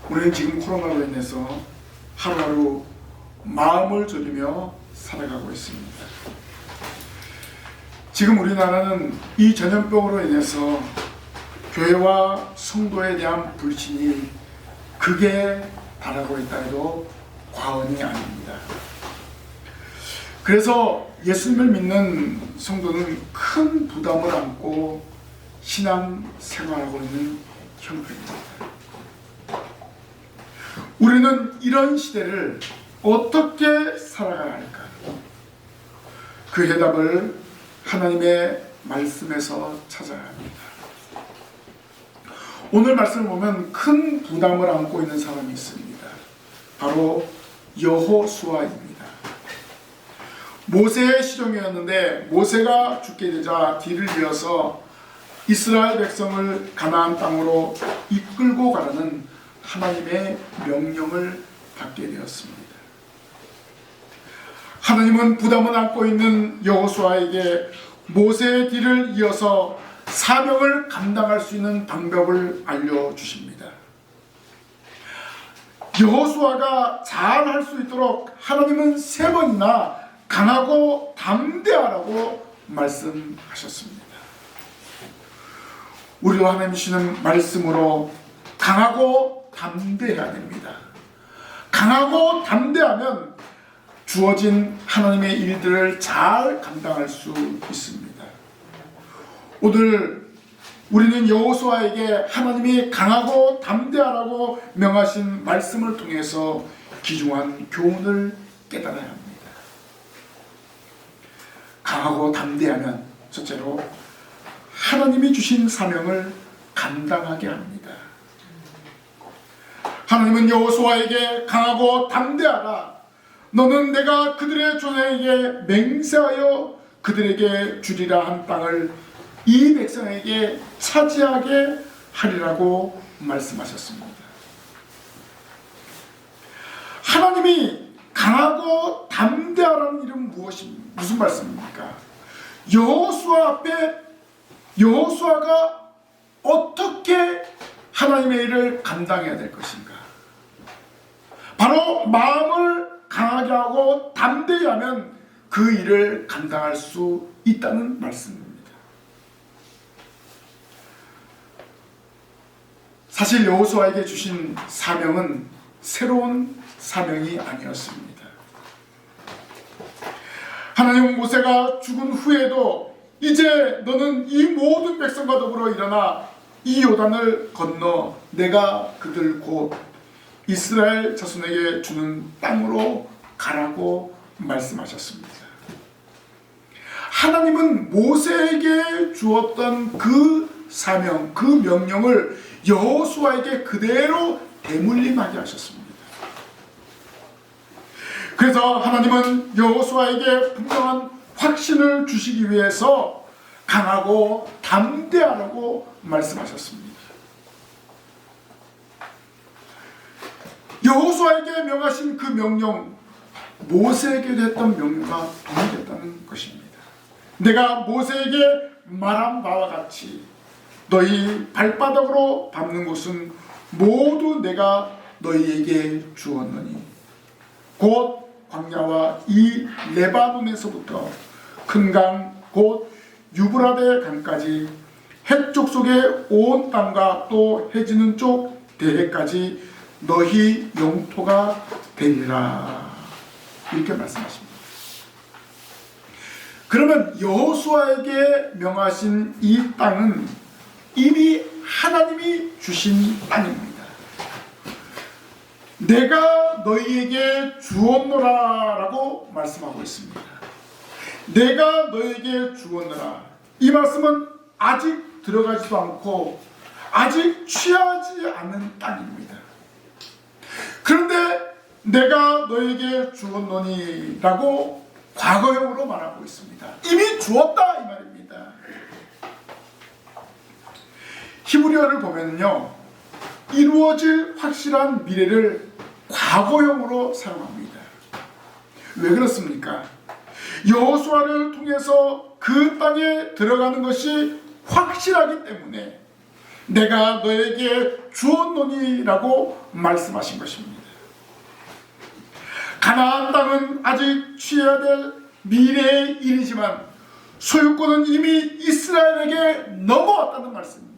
우리는 지금 코로나로 인해서 하루하루 마음을 졸이며 살아가고 있습니다. 지금 우리나라는 이 전염병으로 인해서 교회와 성도에 대한 불신이 극에 달하고 있다 해도 과언이 아닙니다. 그래서 예수님을 믿는 성도는 큰 부담을 안고 신앙 생활하고 있는 형편입니다. 우리는 이런 시대를 어떻게 살아가야 할까? 그 해답을 하나님의 말씀에서 찾아야 합니다. 오늘 말씀을 보면 큰 부담을 안고 있는 사람이 있습니다. 바로 여호수아입니다. 모세의 시종이었는데 모세가 죽게 되자 뒤를 이어서 이스라엘 백성을 가나안 땅으로 이끌고 가라는 하나님의 명령을 받게 되었습니다. 하나님은 부담을 안고 있는 여호수아에게 모세의 뒤를 이어서 사명을 감당할 수 있는 방법을 알려주십니다. 여호수아가 잘 할 수 있도록 하나님은 3번이나 강하고 담대하라고 말씀하셨습니다. 우리도 하나님 주시는 말씀으로 강하고 담대해야 됩니다. 강하고 담대하면 주어진 하나님의 일들을 잘 감당할 수 있습니다. 오늘 우리는 여호수아에게 하나님이 강하고 담대하라고 명하신 말씀을 통해서 귀중한 교훈을 깨달아야 합니다. 강하고 담대하면 첫째로 하나님이 주신 사명을 감당하게 합니다. 하나님은 여호수아에게 강하고 담대하라. 너는 내가 그들의 조상에게 맹세하여 그들에게 주리라 한 땅을 이 백성에게 차지하게 하리라고 말씀하셨습니다. 하나님이 강하고 담대하라는 이름은 무슨 말씀입니까? 여호수아 앞에 여호수아가 어떻게 하나님의 일을 감당해야 될 것인가? 바로 마음을 강하게 하고 담대히 하면 그 일을 감당할 수 있다는 말씀입니다. 사실 여호수아에게 주신 사명은 새로운 사명이 아니었습니다. 하나님은 모세가 죽은 후에도 이제 너는 이 모든 백성과 더불어 일어나 이 요단을 건너 내가 그들 곧 이스라엘 자손에게 주는 땅으로 가라고 말씀하셨습니다. 하나님은 모세에게 주었던 그 사명, 그 명령을 여호수아에게 그대로 대물림하게 하셨습니다. 그래서 하나님은 여호수아에게 분명한 확신을 주시기 위해서 강하고 담대하라고 말씀하셨습니다. 여호수아에게 명하신 그 명령, 모세에게도 했던 명령과 동일했다는 것입니다. 내가 모세에게 말한 바와 같이 너희 발바닥으로 밟는 곳은 모두 내가 너희에게 주었느니 곧 광야와 이 레바논에서부터 큰 강 곧 유브라데 강까지 해쪽 속의 온 땅과 또 해지는 쪽 대해까지 너희 영토가 되리라. 이렇게 말씀하십니다. 그러면 여호수아에게 명하신 이 땅은 이미 하나님이 주신 땅입니다. 내가 너희에게 주었노라 라고 말씀하고 있습니다. 내가 너희에게 주었노라. 이 말씀은 아직 들어가지도 않고 아직 취하지 않은 땅입니다. 그런데 내가 너에게 주었노니 라고 과거형으로 말하고 있습니다. 이미 주었다 이 말입니다. 히브리어를 보면요, 이루어질 확실한 미래를 과거형으로 사용합니다. 왜 그렇습니까? 여호수아를 통해서 그 땅에 들어가는 것이 확실하기 때문에 내가 너에게 주었노니라고 말씀하신 것입니다. 가나안 땅은 아직 취해야 될 미래의 일이지만 소유권은 이미 이스라엘에게 넘어왔다는 말씀입니다.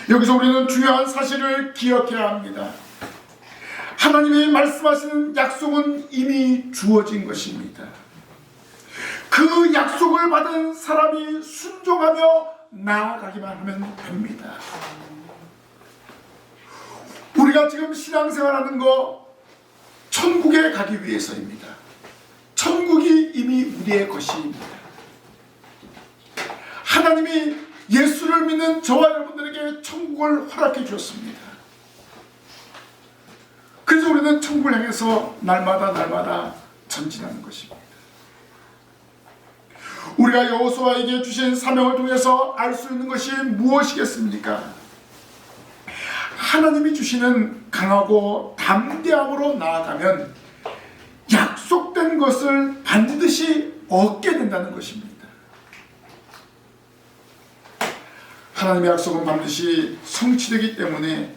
여기서 우리는 중요한 사실을 기억해야 합니다. 하나님이 말씀하시는 약속은 이미 주어진 것입니다. 그 약속을 받은 사람이 순종하며 나아가기만 하면 됩니다. 우리가 지금 신앙생활하는 거 천국에 가기 위해서입니다. 천국이 이미 우리의 것입니다. 하나님이 예수를 믿는 저와 여러분들에게 천국을 허락해 주었습니다. 그래서 우리는 천국을 향해서 날마다 전진하는 것입니다. 우리가 여호수아에게 주신 사명을 통해서 알 수 있는 것이 무엇이겠습니까? 하나님이 주시는 강하고 담대함으로 나아가면 약속된 것을 반드시 얻게 된다는 것입니다. 하나님의 약속은 반드시 성취되기 때문에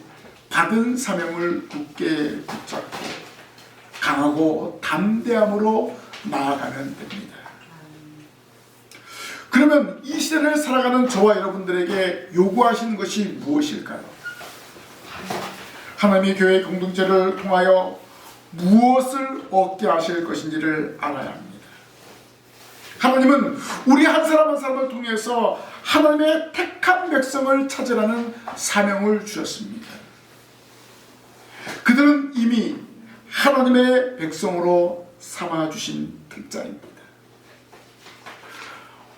받은 사명을 굳게 붙잡고 강하고 담대함으로 나아가면 됩니다. 그러면 이 시대를 살아가는 저와 여러분들에게 요구하시는 것이 무엇일까요? 하나님의 교회 공동체를 통하여 무엇을 얻게 하실 것인지를 알아야 합니다. 하나님은 우리 한 사람 한 사람을 통해서 하나님의 택한 백성을 찾으라는 사명을 주셨습니다. 그들은 이미 하나님의 백성으로 삼아주신 특자입니다.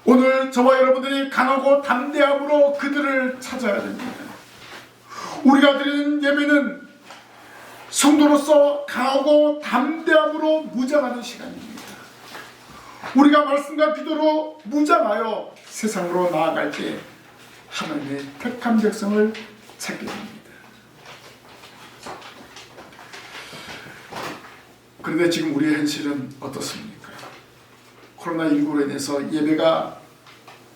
오늘 저와 여러분들이 강하고 담대함으로 그들을 찾아야 됩니다. 우리가 드리는 예배는 성도로서 강하고 담대함으로 무장하는 시간입니다. 우리가 말씀과 기도로 무장하여 세상으로 나아갈 때 하나님의 택한 백성을 찾게 됩니다. 그런데 지금 우리의 현실은 어떻습니까? 코로나19로 인해서 예배가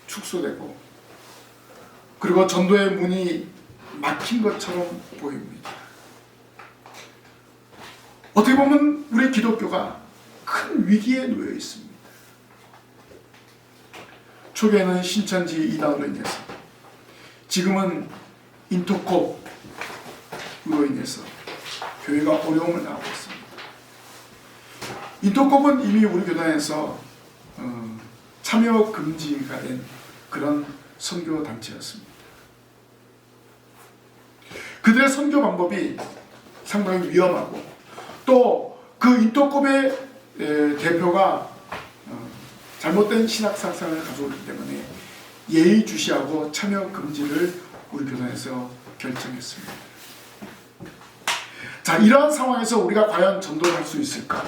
축소되고 그리고 전도의 문이 막힌 것처럼 보입니다. 어떻게 보면 우리 기독교가 큰 위기에 놓여 있습니다. 초기에는 신천지 이단으로 인해서, 지금은 인터콥으로 인해서 교회가 어려움을 당하고 있습니다. 인터콥은 이미 우리 교단에서 참여 금지가 된 그런 선교 단체였습니다. 그들의 선교 방법이 상당히 위험하고 또 그 인터콥의 대표가 잘못된 신학 사상을 가져오기 때문에 예의주시하고 참여 금지를 우리 교단에서 결정했습니다. 자, 이러한 상황에서 우리가 과연 전도를 할 수 있을까?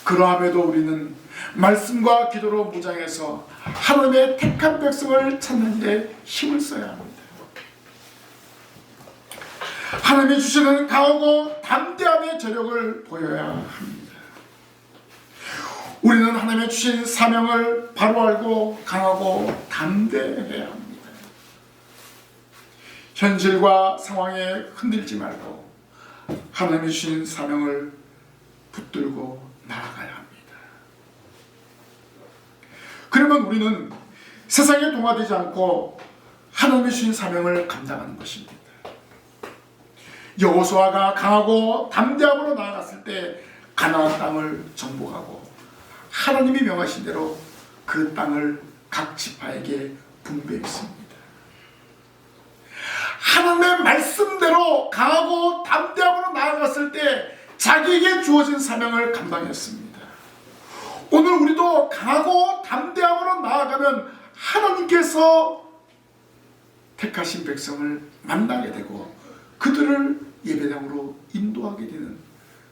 그러함에도 우리는 말씀과 기도로 무장해서 하나님의 택한 백성을 찾는 일에 힘을 써야 합니다. 하나님이 주시는 강하고 담대함의 저력을 보여야 합니다. 우리는 하나님의 주신 사명을 바로 알고 강하고 담대해야 합니다. 현실과 상황에 흔들지 말고 하나님이 주신 사명을 붙들고 나아가야 합니다. 그러면 우리는 세상에 동화되지 않고 하나님이 주신 사명을 감당하는 것입니다. 여호수아가 강하고 담대함으로 나아갔을 때 가나안 땅을 정복하고 하나님이 명하신 대로 그 땅을 각 지파에게 분배했습니다. 하나님의 말씀대로 강하고 담대함으로 나아갔을 때 자기에게 주어진 사명을 감당했습니다. 오늘 우리도 강하고 담대함으로 나아가면 하나님께서 택하신 백성을 만나게 되고 그들을 예배당으로 인도하게 되는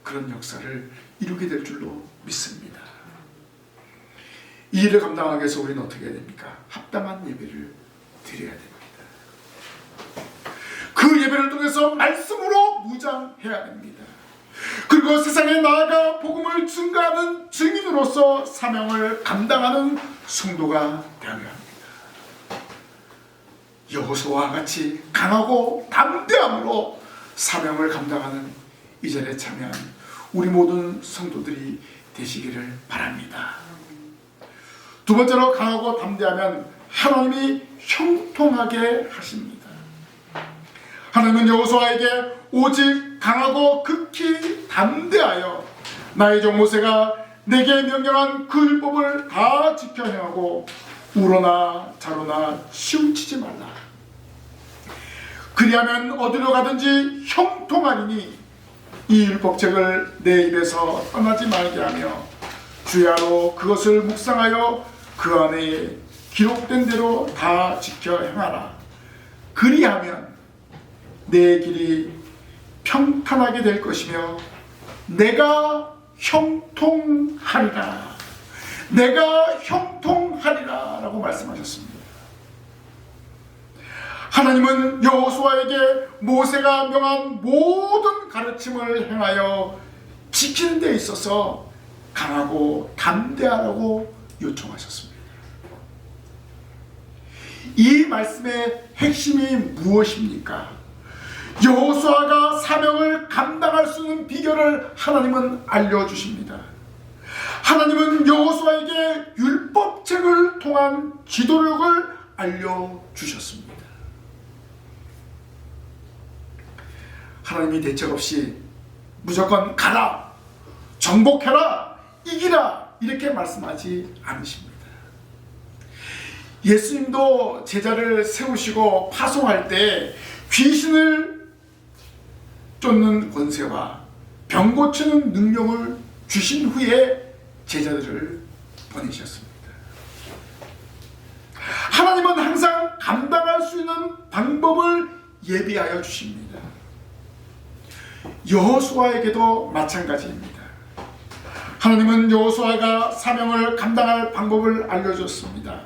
그런 역사를 이루게 될 줄로 믿습니다. 이 일을 감당하기 위해서 우리는 어떻게 해야 됩니까? 합당한 예배를 드려야 됩니다. 그 예배를 통해서 말씀으로 무장해야 됩니다. 그리고 세상에 나아가 복음을 증거하는 증인으로서 사명을 감당하는 성도가 되어야 합니다. 여호수아와 같이 강하고 담대함으로 사명을 감당하는 이 자리에 참여한 우리 모든 성도들이 되시기를 바랍니다. 두 번째로, 강하고 담대하면 하나님이 형통하게 하십니다. 하나님은 여호수아에게 오직 강하고 극히 담대하여 나의 종 모세가 내게 명령한 그 율법을 다 지켜 행하고 우로나 자로나 치우치지 말라. 그리하면 어디로 가든지 형통하리니 이 율법책을 내 입에서 떠나지 말게 하며 주야로 그것을 묵상하여 그 안에 기록된 대로 다 지켜 행하라. 그리하면 내 길이 평탄하게 될 것이며 내가 형통하리라. 내가 형통하리라 라고 말씀하셨습니다. 하나님은 여호수아에게 모세가 명한 모든 가르침을 행하여 지키는 데 있어서 강하고 담대하라고 요청하셨습니다. 이 말씀의 핵심이 무엇입니까? 여호수아가 사명을 감당할 수 있는 비결을 하나님은 알려주십니다. 하나님은 여호수아에게 율법책을 통한 지도력을 알려주셨습니다. 하나님이 대책 없이 무조건 가라, 정복해라, 이기라 이렇게 말씀하지 않으십니다. 예수님도 제자를 세우시고 파송할 때 귀신을 쫓는 권세와 병 고치는 능력을 주신 후에 제자들을 보내셨습니다. 하나님은 항상 감당할 수 있는 방법을 예비하여 주십니다. 여호수아에게도 마찬가지입니다. 하나님은 여호수아가 사명을 감당할 방법을 알려줬습니다.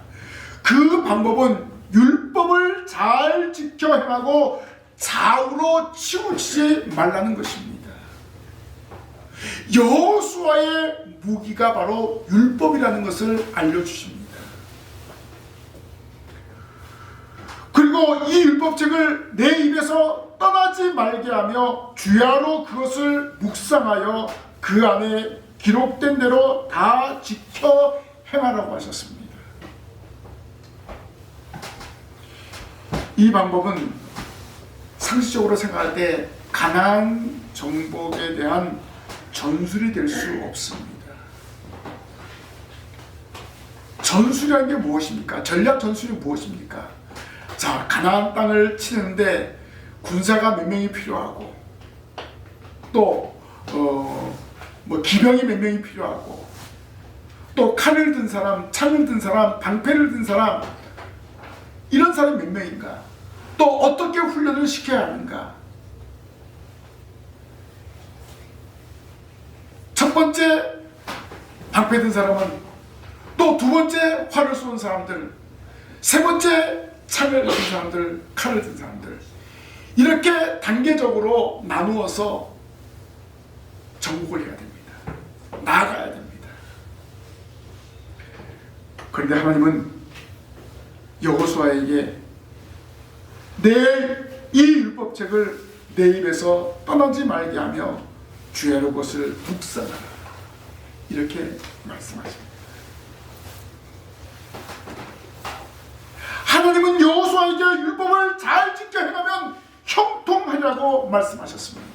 그 방법은 율법을 잘 지켜 행하고 좌우로 치우치지 말라는 것입니다. 여호수아의 무기가 바로 율법이라는 것을 알려주십니다. 그리고 이 율법책을 내 입에서 떠나지 말게 하며 주야로 그것을 묵상하여 그 안에 기록된 대로 다 지켜 행하라고 하셨습니다. 이 방법은 상식적으로 생각할 때 가나안 정복에 대한 전술이 될 수 없습니다. 전술이라는 게 무엇입니까? 전략 전술이 무엇입니까? 자, 가나안 땅을 치는데 군사가 몇 명이 필요하고 또 기병이 몇 명이 필요하고 또 칼을 든 사람, 창을 든 사람, 방패를 든 사람, 이런 사람이 몇 명인가? 또 어떻게 훈련을 시켜야 하는가? 첫 번째 방패 든 사람은, 또 두 번째 활을 쏘는 사람들, 세 번째 창을 든 사람들, 칼을 든 사람들, 이렇게 단계적으로 나누어서 정복을 해야 됩니다. 나아가야 됩니다. 그런데 하나님은 여호수아에게 내 이 율법책을 내 입에서 떠나지 말게 하며 주야로 것을 묵상하라, 이렇게 말씀하십니다. 하나님은 여호수아에게 율법을 잘 지켜 행하면 형통하리라고 말씀하셨습니다.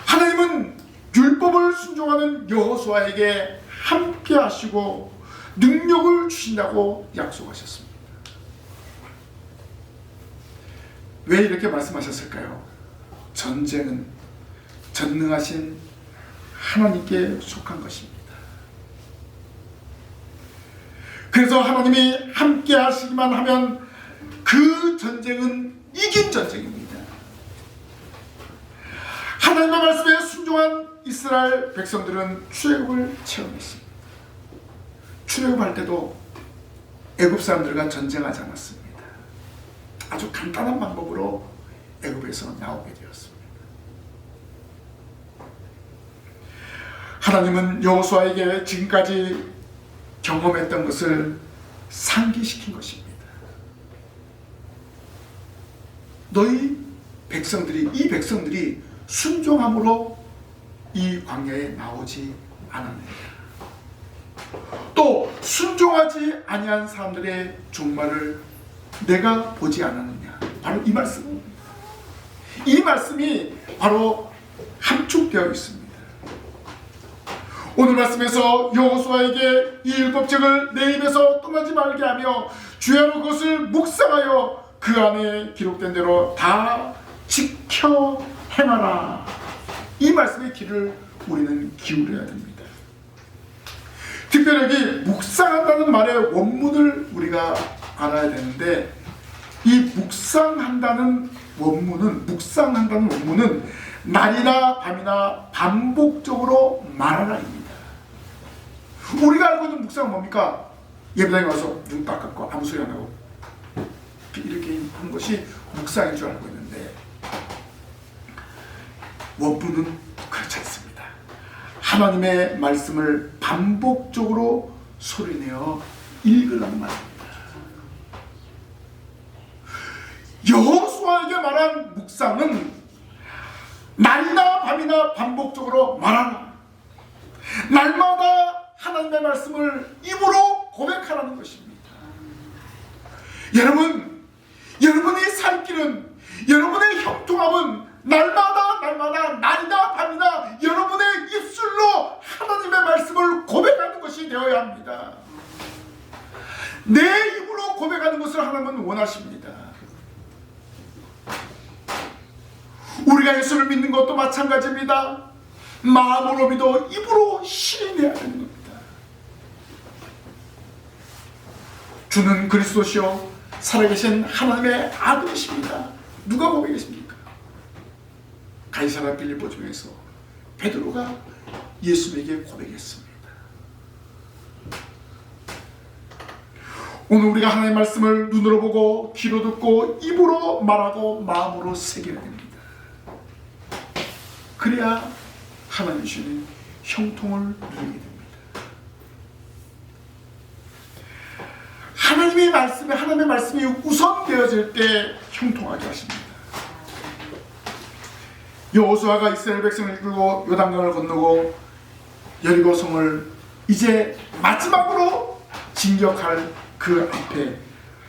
하나님은 율법을 순종하는 여호수아에게 함께 하시고 능력을 주신다고 약속하셨습니다. 왜 이렇게 말씀하셨을까요? 전쟁은 전능하신 하나님께 속한 것입니다. 그래서 하나님이 함께 하시기만 하면 그 전쟁은 이긴 전쟁입니다. 하나님의 말씀에 순종한 이스라엘 백성들은 출애굽을 체험했습니다. 출애굽할 때도 애굽 사람들과 전쟁하지 않았습니다. 아주 간단한 방법으로 애굽에서 나오게 되었습니다. 하나님은 여호수아에게 지금까지 경험했던 것을 상기시킨 것입니다. 너희 백성들이, 이 백성들이 순종함으로 이 광야에 나오지 않았느냐. 또 순종하지 아니한 사람들의 종말을 내가 보지 않았느냐. 바로 이 말씀. 이 말씀이 바로 함축되어 있습니다. 오늘 말씀에서 여호수아에게 이 율법책을 내 입에서 떠나지 말게 하며 주야로 그것을 묵상하여 그 안에 기록된 대로 다 지켜 행하라. 이 말씀의 귀를 우리는 기울여야 됩니다. 특별히 묵상한다는 말의 원문을 우리가 알아야 되는데, 이 묵상한다는 원문은 날이나 밤이나 반복적으로 말하라입니다. 우리가 알고 있는 묵상은 뭡니까? 예배당에 와서 눈 딱 감고 아무 소리 안 하고 이렇게 하는 것이 묵상인 줄 알고 있는데, 원문은 그렇지 않습니다. 하나님의 말씀을 반복적으로 소리내어 읽으라는 말입니다. 여호수아에게 말한 묵상은 날이나 밤이나 반복적으로 말하라. 날마다 하나님의 말씀을 입으로 고백하라는 것입니다. 여러분이 살 길은, 여러분의 형통함은 날마다 날이나 밤이나 여러분의 입술로 하나님의 말씀을 고백하는 것이 되어야 합니다. 내 입으로 고백하는 것을 하나님은 원하십니다. 우리가 예수를 믿는 것도 마찬가지입니다. 마음으로 믿어 입으로 시인해야 되는 겁니다. 주는 그리스도시요 살아계신 하나님의 아들이십니다. 누가 고백했습니까? 가이사랴 빌립보 중에서 베드로가 예수님에게 고백했습니다. 오늘 우리가 하나님의 말씀을 눈으로 보고 귀로 듣고 입으로 말하고 마음으로 새겨야 됩니다. 그래야 하나님 주시는 형통을 누리게 됩니다. 하나님의 말씀이 우선되어질 때 형통하게 하십니다. 여호수아가 이스라엘 백성을 이끌고 요단강을 건너고 여리고성을 이제 마지막으로 진격할 그 앞에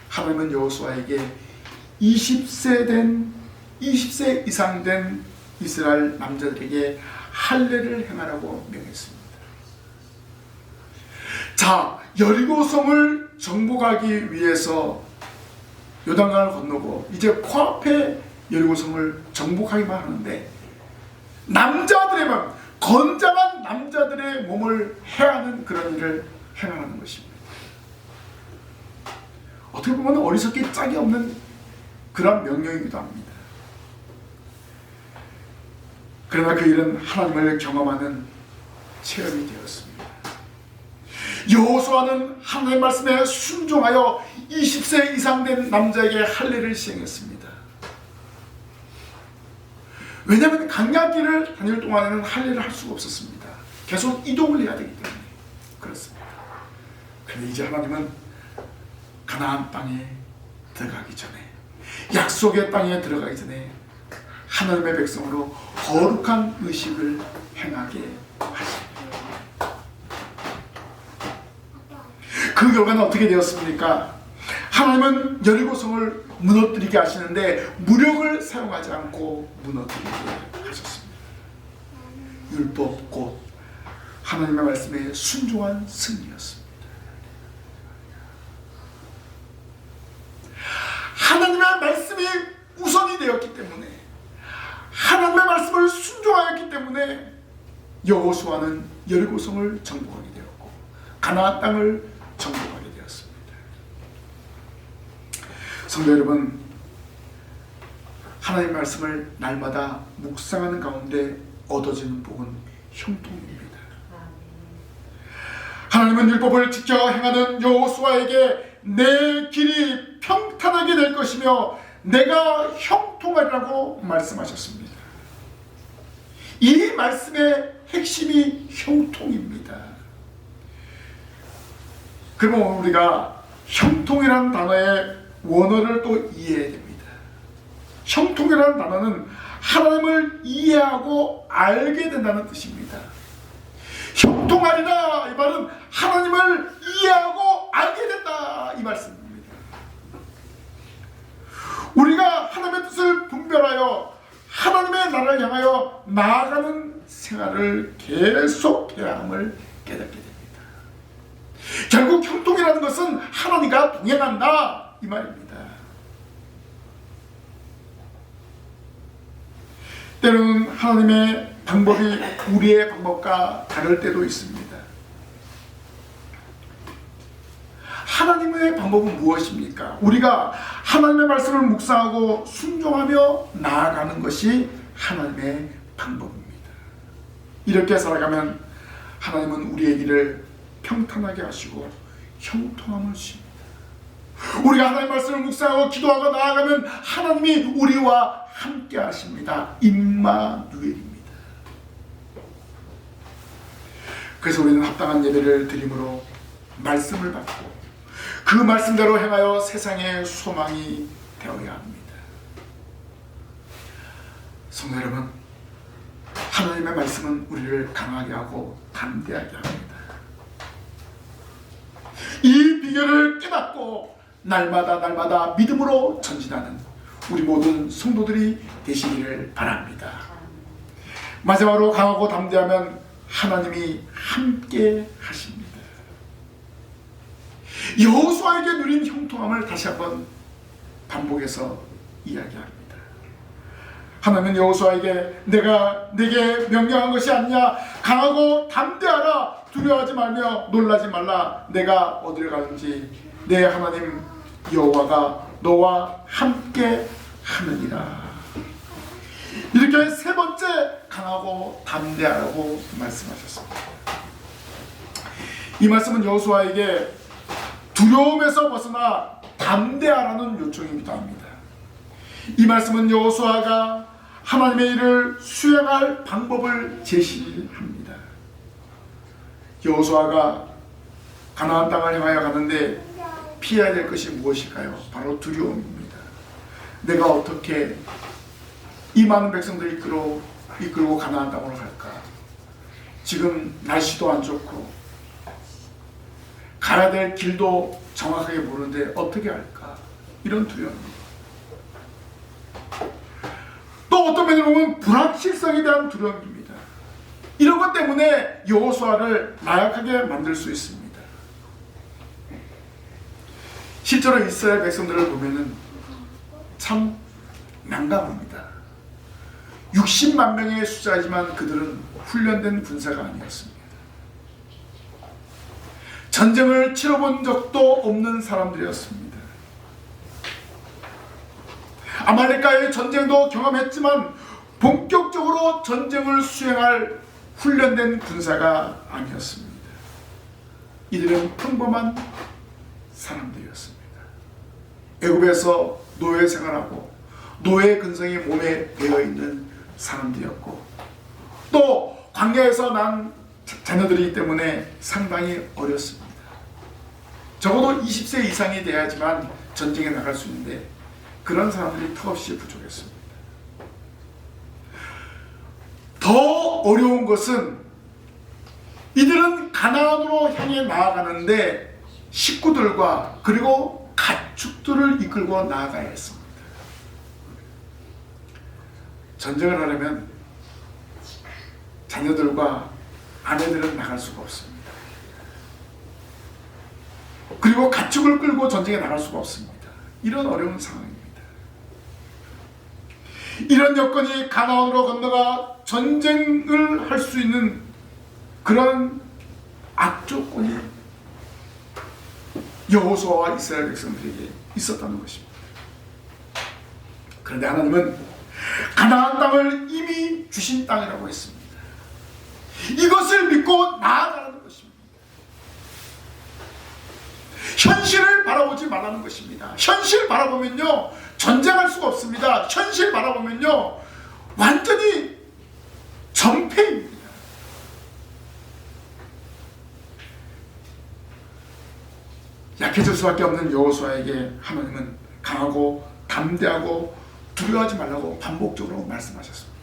하나님은 여호수아에게 20세 이상 된 이스라엘 남자들에게 할례를 행하라고 명했습니다. 자, 여리고성을 정복하기 위해서 요단강을 건너고 이제 코앞에 여리고성을 정복하기만 하는데, 남자들에만, 건장한 남자들의 몸을 해하는 그런 일을 행하는 것입니다. 어떻게 보면 어리석기 짝이 없는 그런 명령이기도 합니다. 그러나 그 일은 하나님을 경험하는 체험이 되었습니다. 여호수아는 하나님의 말씀에 순종하여 20세 이상 된 남자에게 할례를 시행했습니다. 왜냐하면 강야길을 다닐 동안에는 할례를 할 수가 없었습니다. 계속 이동을 해야 되기 때문에 그렇습니다. 그런데 이제 하나님은 가나안 땅에 들어가기 전에, 약속의 땅에 들어가기 전에 하나님의 백성으로 거룩한 의식을 행하게 하십니다. 그 결과는 어떻게 되었습니까? 하나님은 여리고성을 무너뜨리게 하시는데 무력을 사용하지 않고 무너뜨리게 하셨습니다. 율법 곧 하나님의 말씀에 순종한 승리였습니다. 하나님의 말씀이 우선이 되었기 때문에, 하나님의 말씀을 순종하였기 때문에 여호수아는 여리고성을 정복하게 되었고 가나안 땅을 정복하게 되었습니다. 성도 여러분, 하나님의 말씀을 날마다 묵상하는 가운데 얻어지는 복은 형통입니다. 하나님은 율법을 지켜 행하는 여호수아에게 내 길이 평탄하게 될 것이며 내가 형통하리라고 말씀하셨습니다. 이 말씀의 핵심이 형통입니다. 그러면 우리가 형통이라는 단어의 원어를 또 이해해야 됩니다. 형통이라는 단어는 하나님을 이해하고 알게 된다는 뜻입니다. 형통하리라 이 말은 하나님을 이해하고 알게 된다 이 말씀입니다. 우리가 하나님의 뜻을 분별하여 하나님의 나라를 향하여 나아가는 생활을 계속해야 함을 깨닫게 됩니다. 결국 형통이라는 것은 하나님과 동행한다 이 말입니다. 때로는 하나님의 방법이 우리의 방법과 다를 때도 있습니다. 하나님의 방법은 무엇입니까? 우리가 하나님의 말씀을 묵상하고 순종하며 나아가는 것이 하나님의 방법입니다. 이렇게 살아가면 하나님은 우리의 길을 평탄하게 하시고 형통함을 주십니다. 우리가 하나님의 말씀을 묵상하고 기도하고 나아가면 하나님이 우리와 함께 하십니다. 임마누엘입니다. 그래서 우리는 합당한 예배를 드림으로 말씀을 받고 그 말씀대로 행하여 세상의 소망이 되어야 합니다. 성도 여러분, 하나님의 말씀은 우리를 강하게 하고 담대하게 합니다. 이 비결을 깨닫고 날마다 믿음으로 전진하는 우리 모든 성도들이 되시기를 바랍니다. 마지막으로 강하고 담대하면 하나님이 함께 하십니다. 여호수아에게 누린 형통함을 다시 한번 반복해서 이야기합니다. 하나님은 여호수아에게 내가 네게 명령한 것이 아니냐, 강하고 담대하라, 두려워하지 말며 놀라지 말라, 내가 어디를 가는지 내 하나님 여호와가 너와 함께 하느니라. 이렇게 세 번째 강하고 담대하라고 말씀하셨습니다. 이 말씀은 여호수아에게 두려움에서 벗어나 담대하라는 요청이기도 합니다. 이 말씀은 여호수아가 하나님의 일을 수행할 방법을 제시합니다. 여호수아가 가나안 땅을 향하여 가는데 피해야 될 것이 무엇일까요? 바로 두려움입니다. 내가 어떻게 이 많은 백성들을 이끌고 가나안 땅으로 갈까? 지금 날씨도 안 좋고 가야 될 길도 정확하게 모르는데 어떻게 할까? 이런 두려움입니다. 또 어떤 면으로 보면 불확실성에 대한 두려움입니다. 이런 것 때문에 여호수아를 나약하게 만들 수 있습니다. 실제로 이스라엘 백성들을 보면은 참 난감합니다. 60만 명의 숫자이지만 그들은 훈련된 군사가 아니었습니다. 전쟁을 치러본 적도 없는 사람들이었습니다. 아말렉과의 전쟁도 경험했지만 본격적으로 전쟁을 수행할 훈련된 군사가 아니었습니다. 이들은 평범한 사람들이었습니다. 애굽에서 노예 생활하고 노예 근성이 몸에 배어있는 사람들이었고 또 광야에서 난 자녀들이기 때문에 상당히 어렸습니다. 적어도 20세 이상이 돼야지만 전쟁에 나갈 수 있는데 그런 사람들이 턱없이 부족했습니다. 더 어려운 것은 이들은 가나안으로 향해 나아가는데 식구들과 그리고 가축들을 이끌고 나아가야 했습니다. 전쟁을 하려면 자녀들과 아내들은 나갈 수가 없습니다. 그리고 가축을 끌고 전쟁에 나갈 수가 없습니다. 이런 어려운 상황입니다. 이런 여건이 가나안으로 건너가 전쟁을 할 수 있는 그런 악조건이 여호수아와 이스라엘 백성들에게 있었다는 것입니다. 그런데 하나님은 가나안 땅을 이미 주신 땅이라고 했습니다. 이것을 믿고 나아가라는 것입니다. 현실을 바라보지 말라는 것입니다. 현실 바라보면요 전쟁할 수가 없습니다. 현실 바라보면요 완전히 전패입니다. 약해질 수밖에 없는 여호수아에게 하나님은 강하고 담대하고 두려워하지 말라고 반복적으로 말씀하셨습니다.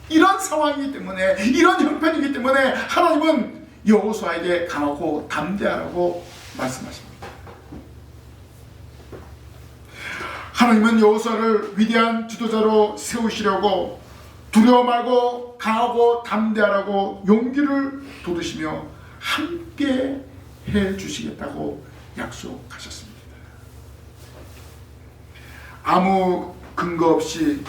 이런 상황이기 때문에, 이런 형편이기 때문에 하나님은 여호수아에게 강하고 담대하라고 말씀하십니다. 하나님은 여호수아를 위대한 지도자로 세우시려고 두려워 말고 강하고 담대하라고 용기를 돋우시며 함께 해 주시겠다고 약속하셨습니다. 아무 근거 없이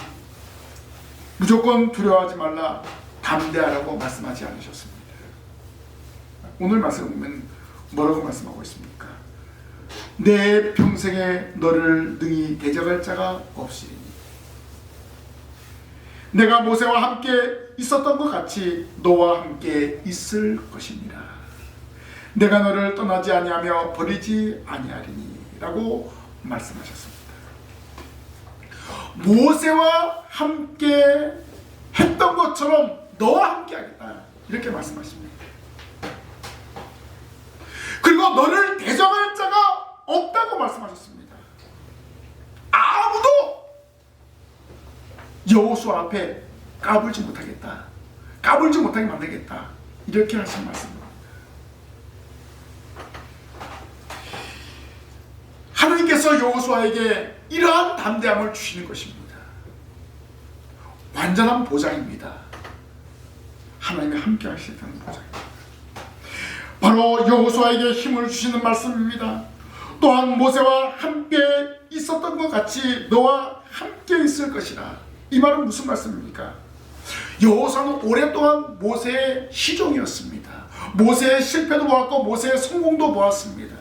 무조건 두려워하지 말라, 담대하라고 말씀하지 않으셨습니다. 오늘 말씀을 보면 뭐라고 말씀하고 있습니까? 내 평생에 너를 능히 대적할 자가 없으리니 내가 모세와 함께 있었던 것 같이 너와 함께 있을 것이니라. 내가 너를 떠나지 아니하며 버리지 아니하리니 라고 말씀하셨습니다. 모세와 함께 했던 것처럼 너와 함께 하겠다, 이렇게 말씀하십니다. 그리고 너를 대적할 자가 없다고 말씀하셨습니다. 아무도 여호수아 앞에 까불지 못하겠다, 까불지 못하게 만들겠다, 이렇게 하신 말씀입니다. 하나님께서 여호수아에게 이러한 담대함을 주시는 것입니다. 완전한 보장입니다. 하나님이 함께 하시겠다는 보장입니다. 바로 여호수아에게 힘을 주시는 말씀입니다. 또한 모세와 함께 있었던 것 같이 너와 함께 있을 것이라. 이 말은 무슨 말씀입니까? 여호수아는 오랫동안 모세의 시종이었습니다. 모세의 실패도 보았고 모세의 성공도 보았습니다.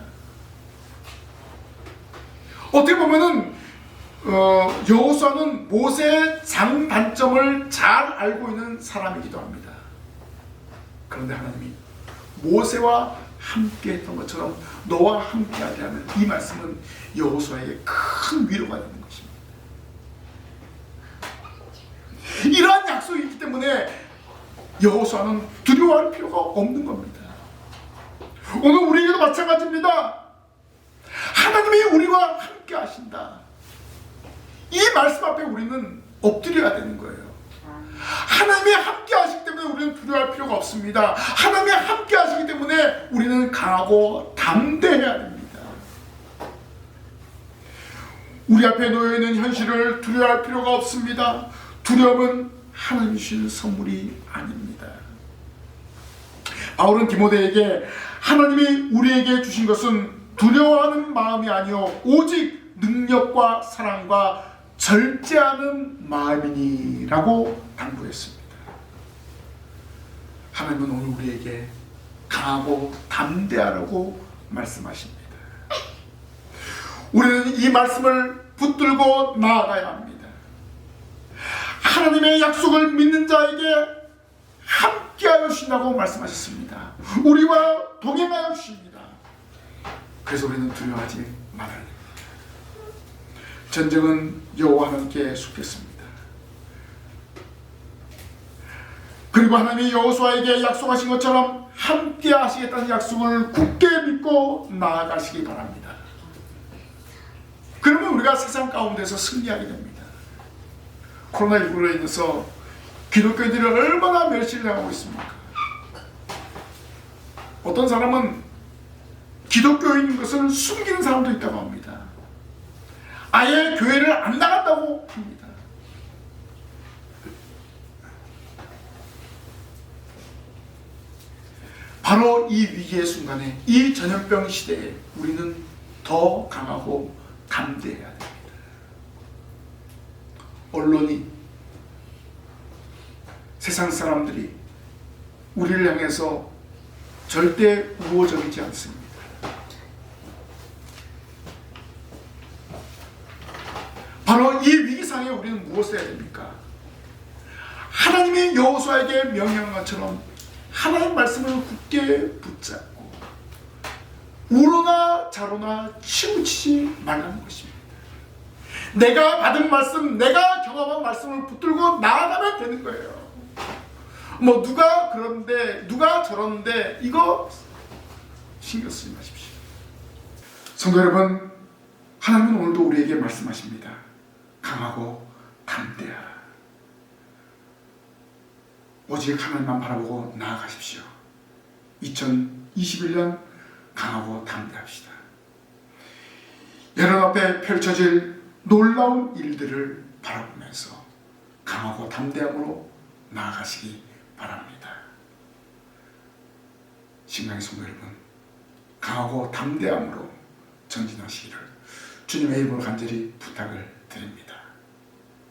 어떻게 보면은 여호수아는 모세의 장단점을 잘 알고 있는 사람이기도 합니다. 그런데 하나님이 모세와 함께 했던 것처럼 너와 함께 하리라는 이 말씀은 여호수아에게 큰 위로가 되는 것입니다. 이러한 약속이 있기 때문에 여호수아는 두려워할 필요가 없는 겁니다. 오늘 우리에게도 마찬가지입니다. 하나님이 우리와 함께 하신다, 이 말씀 앞에 우리는 엎드려야 되는 거예요. 하나님이 함께 하시기 때문에 우리는 두려워할 필요가 없습니다. 하나님이 함께 하시기 때문에 우리는 강하고 담대해야 됩니다. 우리 앞에 놓여있는 현실을 두려워할 필요가 없습니다. 두려움은 하나님이 주신 선물이 아닙니다. 바울은 디모데에게 하나님이 우리에게 주신 것은 두려워하는 마음이 아니요 오직 능력과 사랑과 절제하는 마음이니 라고 당부했습니다. 하나님은 오늘 우리에게 강하고 담대하라고 말씀하십니다. 우리는 이 말씀을 붙들고 나아가야 합니다. 하나님의 약속을 믿는 자에게 함께하여 주신다고 말씀하셨습니다. 우리와 동행하여 주십니다. 그래서 우리는 두려워하지 말아야 됩니다. 전쟁은 여호와 하나님께 속했습니다. 그리고 하나님이 여호수아에게 약속하신 것처럼 함께 하시겠다는 약속을 굳게 믿고 나아가시기 바랍니다. 그러면 우리가 세상 가운데서 승리하게 됩니다. 코로나19로 인해서 기독교인들이 얼마나 멸시를 하고 있습니까? 어떤 사람은 기독교인 것을 숨기는 사람도 있다고 합니다. 아예 교회를 안 나갔다고 합니다. 바로 이 위기의 순간에, 이 전염병 시대에 우리는 더 강하고 담대해야 됩니다. 언론이, 세상 사람들이 우리를 향해서 절대 우호적이지 않습니다. 바로 이 위기상에 우리는 무엇을 해야 됩니까? 하나님이 여호수아에게 명령한 것처럼 하나님 말씀을 굳게 붙잡고 우로나 좌로나 치우치지 말라는 것입니다. 내가 받은 말씀, 내가 경험한 말씀을 붙들고 나아가면 되는 거예요. 뭐 누가 그런데, 누가 저런데, 이거 신경 쓰지 마십시오. 성도 여러분, 하나님은 오늘도 우리에게 말씀하십니다. 강하고 담대하라. 오직 하나님만 바라보고 나아가십시오. 2021년 강하고 담대합시다. 여러분 앞에 펼쳐질 놀라운 일들을 바라보면서 강하고 담대함으로 나아가시기 바랍니다. 신앙의 성도 여러분, 강하고 담대함으로 전진하시기를 주님의 이름으로 간절히 부탁을 드립니다.